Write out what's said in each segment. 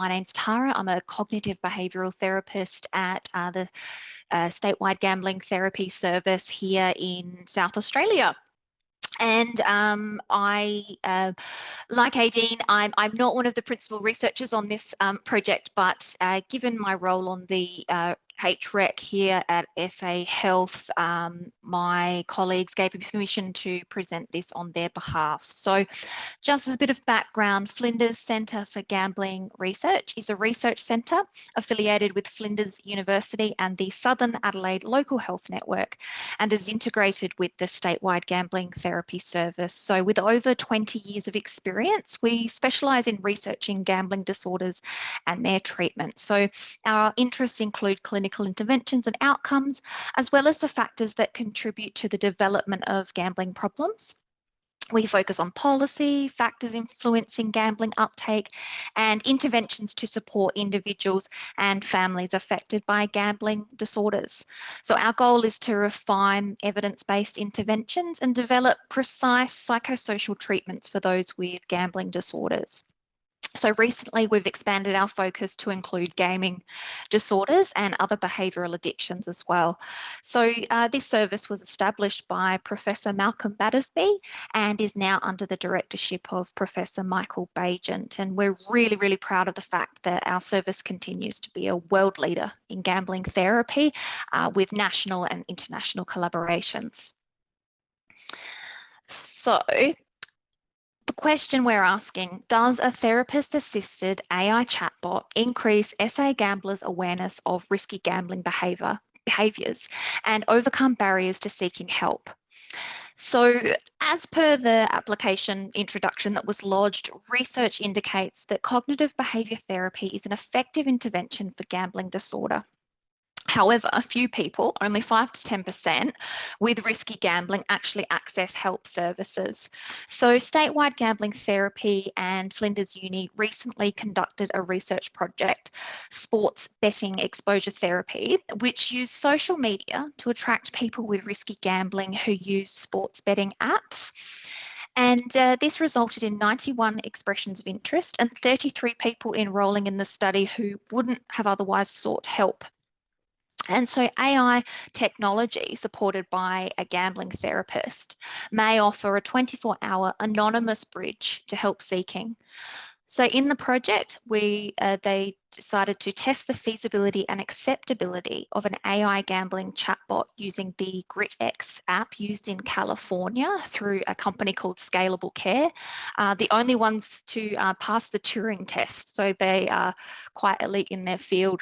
My name's Tara. I'm a cognitive behavioural therapist at the statewide gambling therapy service here in South Australia. And like Aideen, I'm not one of the principal researchers on this project, but given my role on the HREC here at SA Health, my colleagues gave me permission to present this on their behalf. So just as a bit of background, Flinders Centre for Gambling Research is a research centre affiliated with Flinders University and the Southern Adelaide Local Health Network, and is integrated with the statewide gambling therapy service. So with over 20 years of experience, we specialise in researching gambling disorders and their treatment. So our interests include clinical interventions and outcomes, as well as the factors that contribute to the development of gambling problems. We focus on policy, factors influencing gambling uptake, and interventions to support individuals and families affected by gambling disorders. So our goal is to refine evidence-based interventions and develop precise psychosocial treatments for those with gambling disorders. So recently we've expanded our focus to include gaming disorders and other behavioural addictions as well. So this service was established by Professor Malcolm Battersby and is now under the directorship of Professor Michael Bagent. And we're really, really proud of the fact that our service continues to be a world leader in gambling therapy with national and international collaborations. So the question we're asking, does a therapist-assisted AI chatbot increase SA gamblers' awareness of risky gambling behaviours and overcome barriers to seeking help? So as per the application introduction that was lodged, research indicates that cognitive behaviour therapy is an effective intervention for gambling disorder. However, a few people, only 5 to 10%, with risky gambling actually access help services. So statewide gambling therapy and Flinders Uni recently conducted a research project, Sports Betting Exposure Therapy, which used social media to attract people with risky gambling who use sports betting apps. And this resulted in 91 expressions of interest and 33 people enrolling in the study who wouldn't have otherwise sought help. And so AI technology supported by a gambling therapist may offer a 24-hour anonymous bridge to help seeking. So in the project, they decided to test the feasibility and acceptability of an AI gambling chatbot using the HREC app used in California through a company called Scalable Care, the only ones to pass the Turing test. So they are quite elite in their field.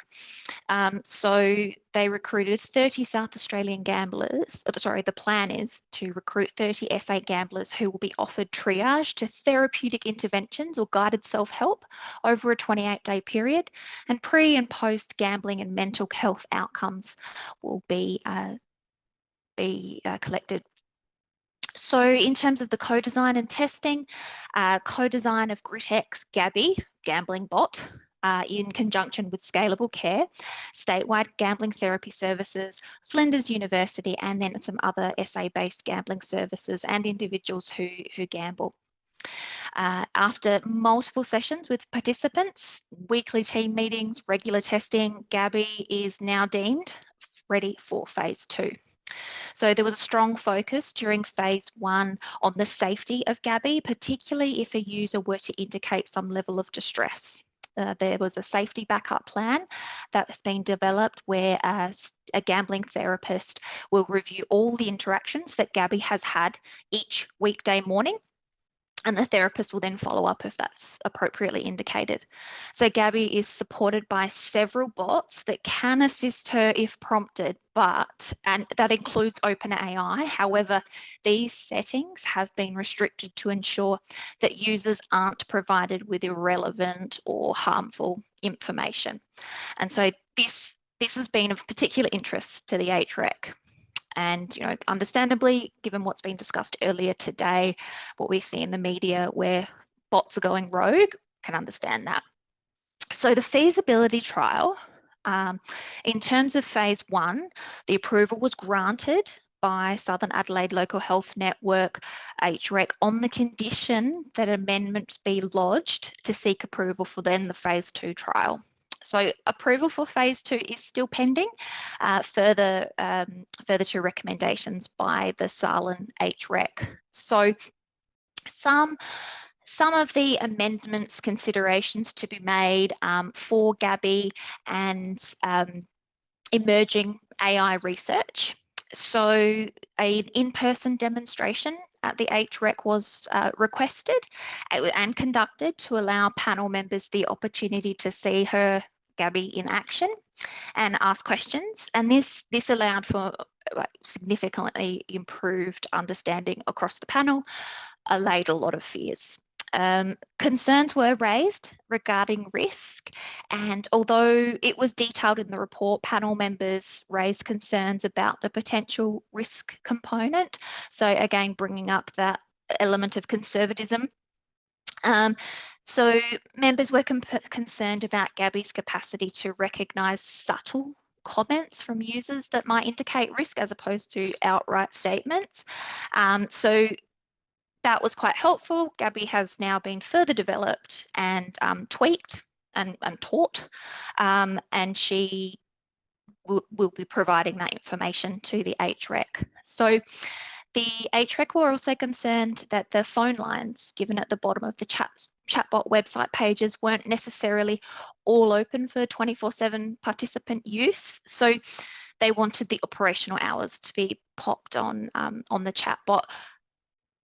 So they recruited 30 South Australian gamblers. Sorry, the plan is to recruit 30 SA gamblers who will be offered triage to therapeutic interventions or guided self-help over a 28-day period. And pre and post gambling and mental health outcomes will be collected. So in terms of the co-design and testing, co-design of HREC's Gabby gambling bot in conjunction with Scalable Care, statewide gambling therapy services, Flinders University, and then some other SA-based gambling services and individuals who gamble. After multiple sessions with participants, weekly team meetings, regular testing, Gabby is now deemed ready for phase 2. So there was a strong focus during phase 1 on the safety of Gabby, particularly if a user were to indicate some level of distress. There was a safety backup plan that has been developed where a gambling therapist will review all the interactions that Gabby has had each weekday morning, and the therapist will then follow up if that's appropriately indicated. So Gabby is supported by several bots that can assist her if prompted, and that includes OpenAI. However, these settings have been restricted to ensure that users aren't provided with irrelevant or harmful information. And so this has been of particular interest to the HREC. And, understandably, given what's been discussed earlier today, what we see in the media where bots are going rogue, can understand that. So the feasibility trial, in terms of phase 1, the approval was granted by Southern Adelaide Local Health Network, HREC, on the condition that amendments be lodged to seek approval for then the phase 2 trial. So approval for phase 2 is still pending, further to recommendations by the SALN HREC. So some of the amendments considerations to be made for Gabby and emerging AI research. So an in-person demonstration at the HREC was requested and conducted to allow panel members the opportunity to see her, Gabby, in action and ask questions. And this allowed for significantly improved understanding across the panel, allayed a lot of fears. Concerns were raised regarding risk, and although it was detailed in the report, panel members raised concerns about the potential risk component. So again, bringing up that element of conservatism. So members were concerned about Gabby's capacity to recognise subtle comments from users that might indicate risk as opposed to outright statements. So that was quite helpful. Gabby has now been further developed and tweaked and taught, and she will be providing that information to the HREC. So the HREC were also concerned that the phone lines given at the bottom of the chatbot website pages weren't necessarily all open for 24/7 participant use. So they wanted the operational hours to be popped on the chatbot.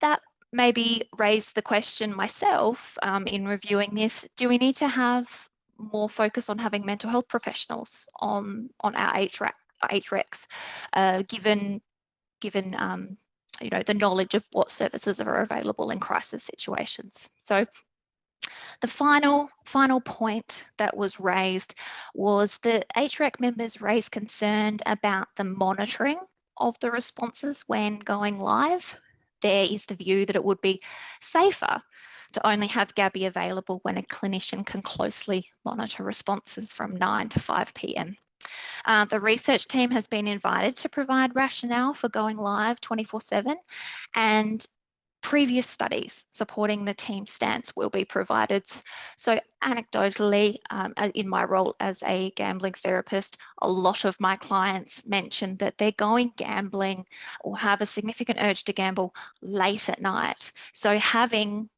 That maybe raised the question myself in reviewing this: do we need to have more focus on having mental health professionals on our HRECs, given the knowledge of what services are available in crisis situations? So the final point that was raised was that HREC members raised concern about the monitoring of the responses when going live. There is the view that it would be safer to only have Gabby available when a clinician can closely monitor responses from 9 to 5 p.m. The research team has been invited to provide rationale for going live 24/7, and previous studies supporting the team stance will be provided. So anecdotally, in my role as a gambling therapist, a lot of my clients mentioned that they're going gambling or have a significant urge to gamble late at night. So having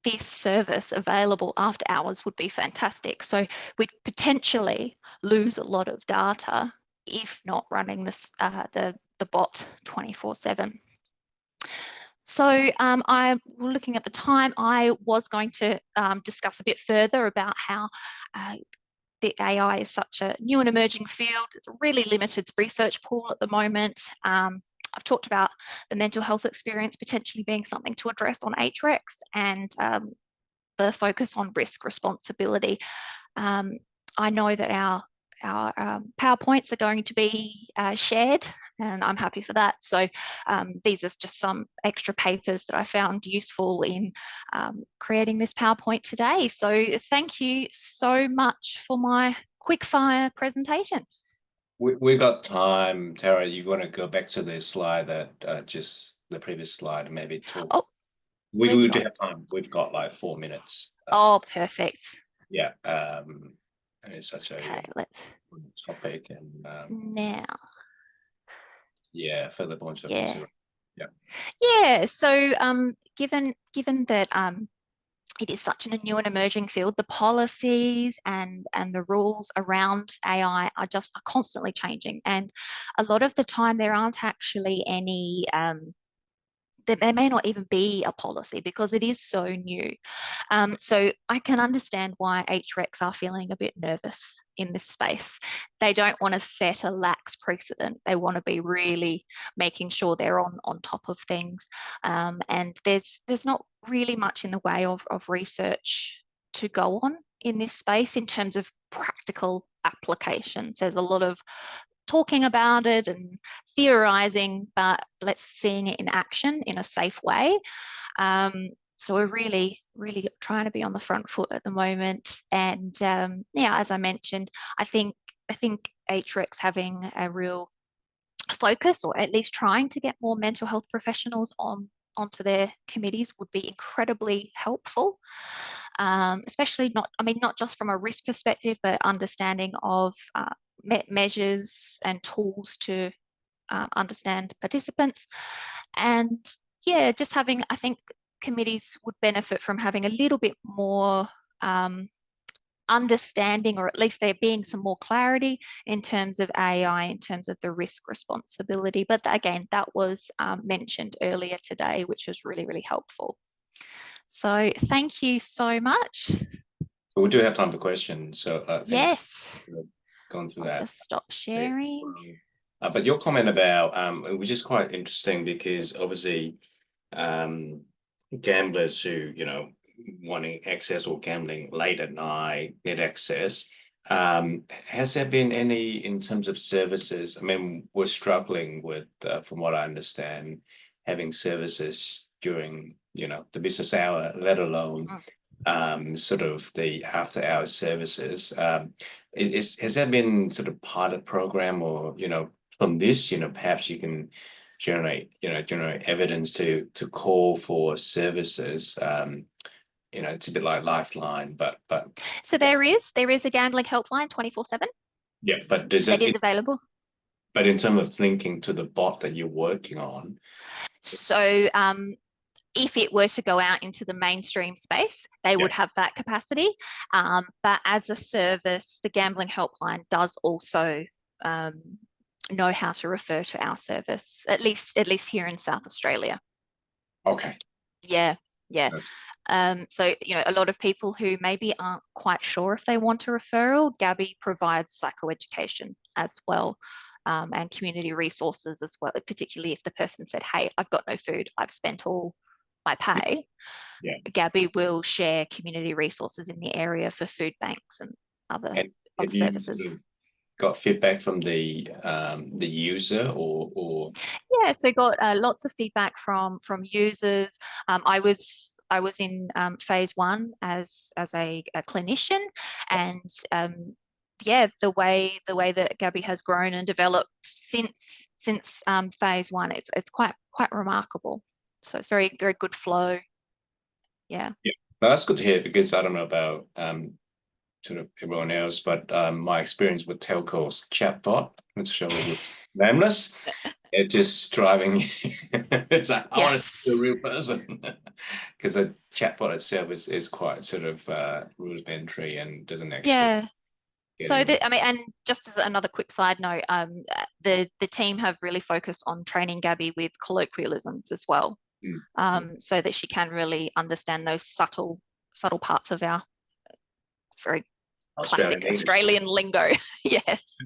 this service available after hours would be fantastic. So we'd potentially lose a lot of data if not running this, the bot 24/7. So I'm looking at the time. I was going to discuss a bit further about how the AI is such a new and emerging field. It's a really limited research pool at the moment. I've talked about the mental health experience potentially being something to address on HRECs, and the focus on risk responsibility. I know that our PowerPoints are going to be shared, and I'm happy for that. So these are just some extra papers that I found useful in creating this PowerPoint today. So thank you so much for my quick fire presentation. We got time, Tara. You want to go back to the slide that just the previous slide and maybe talk? Oh, we do have time. We've got like 4 minutes. Oh, perfect. Yeah. And it's such a topic, and now. Yeah, further points of consideration. Yeah. Yeah. So given that it is such a new and emerging field, the policies and the rules around AI are constantly changing, and a lot of the time there aren't actually any there may not even be a policy because it is so new. So I can understand why HRECs are feeling a bit nervous in this space. They don't want to set a lax precedent. They want to be really making sure they're on top of things. And there's not really much in the way of research to go on in this space in terms of practical applications. There's a lot of talking about it and theorizing, but let's seeing it in action in a safe way. So we're really trying to be on the front foot at the moment. And yeah, as I mentioned, I think HREC's having a real focus, or at least trying to get more mental health professionals onto their committees would be incredibly helpful, especially not just from a risk perspective, but understanding of measures and tools to understand participants. And yeah, just having, I think committees would benefit from having a little bit more understanding, or at least there being some more clarity in terms of AI, in terms of the risk responsibility. But again, that was mentioned earlier today, which was really, really helpful. So thank you so much. We do have time for questions, so thanks Yes. for going through I'll that. just stop sharing. But your comment about, which is quite interesting, because obviously gamblers who, wanting access or gambling late at night, get access. Has there been any, in terms of services? I mean, we're struggling with, from what I understand, having services during, the business hour, let alone sort of the after hours services. Has that been sort of part of the program, or, from this, perhaps you can generate evidence to call for services. It's a bit like Lifeline, but So there is a gambling helpline 24/7. yeah, but does that is available. But in terms of linking to the bot that you're working on, so if it were to go out into the mainstream space, they would have that capacity. But as a service, the gambling helpline does also know how to refer to our service, at least here in South Australia. Okay. Yeah. So, a lot of people who maybe aren't quite sure if they want a referral, Gabby provides psychoeducation as well, and community resources as well, particularly if the person said, hey, I've got no food, I've spent all my pay. Yeah. Gabby will share community resources in the area for food banks and other services. You got feedback from the user, or yeah, so got lots of feedback from users. I was in phase 1 as a clinician, and yeah, the way that Gabby has grown and developed since phase 1, it's quite remarkable. So it's very, very good flow. Yeah. Well, that's good to hear, because I don't know about sort of everyone else, but my experience with telco's chatbot, which will nameless, it's just driving. It's like, I want to see a real person, because the chatbot itself is quite sort of rudimentary and doesn't actually. So and just as another quick side note, the team have really focused on training Gabby with colloquialisms as well, so that she can really understand those subtle parts of our very classic Australian lingo. Yes.